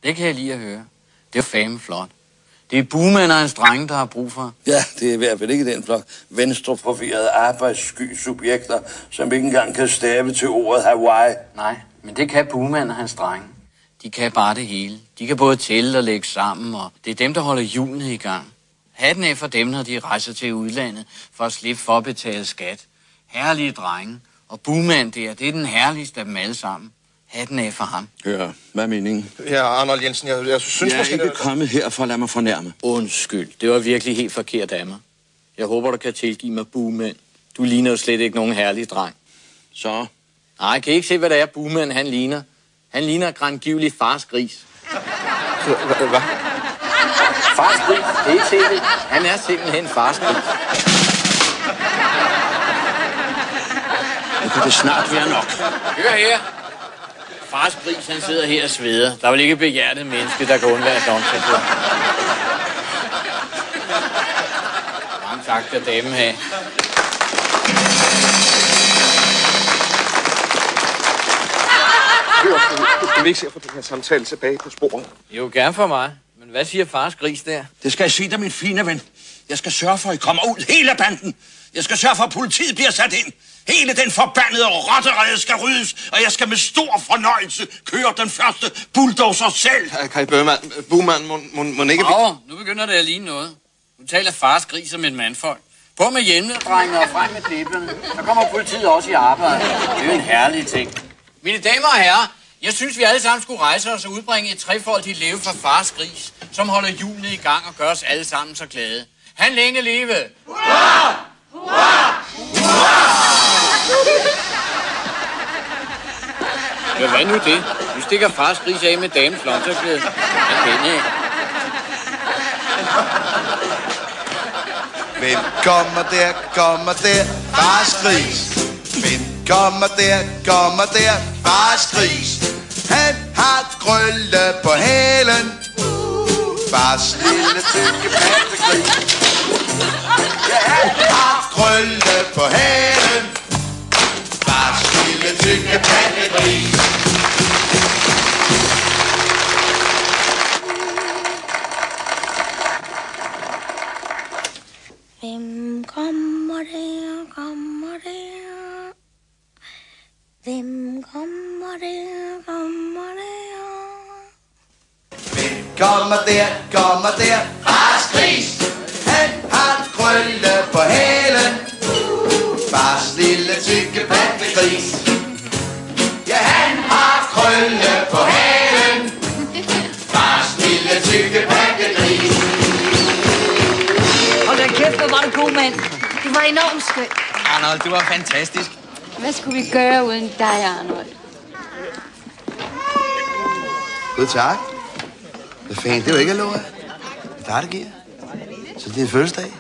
Det kan jeg lige at høre. Det er fandme flot. Det er buemænd og hans drenge, der har brug for. Ja, det er i hvert fald ikke den flok venstreprofilerede arbejdssky subjekter, som ikke engang kan stave til ordet Hawaii. Nej, men det kan buemænd og hans drenge. De kan bare det hele. De kan både tælle og lægge sammen, og det er dem, der holder hjulene i gang. Hatten af for dem, når de rejser til udlandet for at slippe for at betale skat. Herlige drenge. Og buemand det er den herligste af dem alle sammen. Hatten af for ham. Ja, hvad er meningen? Ja, Arnold Jensen, jeg synes jeg måske... Jeg er ikke kommet her for at lade mig fornærme. Undskyld, det var virkelig helt forkert af mig. Jeg håber, du kan tilgive mig, buemand. Du ligner jo slet ikke nogen herlig dreng. Så? Nej, kan I ikke se, hvad det er, buemand han ligner? Han ligner grangivelig fars gris. Hvad? Fars gris, det er ikke set. Han er simpelthen fars gris. Nu kan det snart være nok. Hør her. Fars gris, han sidder her og sveder. Der er vel ikke et begærtet menneske, der kan undvære domsat på. Mange tak, der damen have. Skal vi ikke se at få den her samtale tilbage på sporet? Jo, gerne for mig. Men hvad siger fars gris der? Det skal jeg sige dig, min fine ven. Jeg skal sørge for, at I kommer ud hele banden. Jeg skal sørge for, at politiet bliver sat ind. Hele den forbandede rotterede skal ryddes, og jeg skal med stor fornøjelse køre den første bulldozer selv. Kai Buhmann, må ikke... Nu begynder det at ligne noget. Nu taler fars gris som en mandfolk. På med hjemledrengene og frem med klipperne. Så kommer politiet også i arbejde. Det er jo en herlig ting. Mine damer og herrer, jeg synes, vi alle sammen skulle rejse os og udbringe et trefoldigt leve fra fars gris, som holder hjulene i gang og gør os alle sammen så glade. Han længe leve! Hurra! Hurra! Hurra! Ja, hvad nu det? Nu stikker fars gris af med damens blomsterklæde. Hvem kommer der, fars gris? Hvem kommer der, fars gris? Han har krølle på hælen. Fars lille tykke pattegris. Ja, han har krølle på hælen. Fars lille tykke pattegris. Hvem kommer der, kommer der? Hvem kommer der, kommer der? Hvem kommer der, fars gris? Han har krølle på hælen. Fars lille tykke pattegris. Ja, han har krølle på hælen. Fars lille tykke pattegris. Hold da kæft, hvor var du god, mand. Du var enormt skøn. Arnold, du var fantastisk. Hvad skulle vi gøre uden dig, Arnold? God tak. Hvad fanden, det er jo ikke at love. Det er dig, der giver. Så det er din fødselsdag.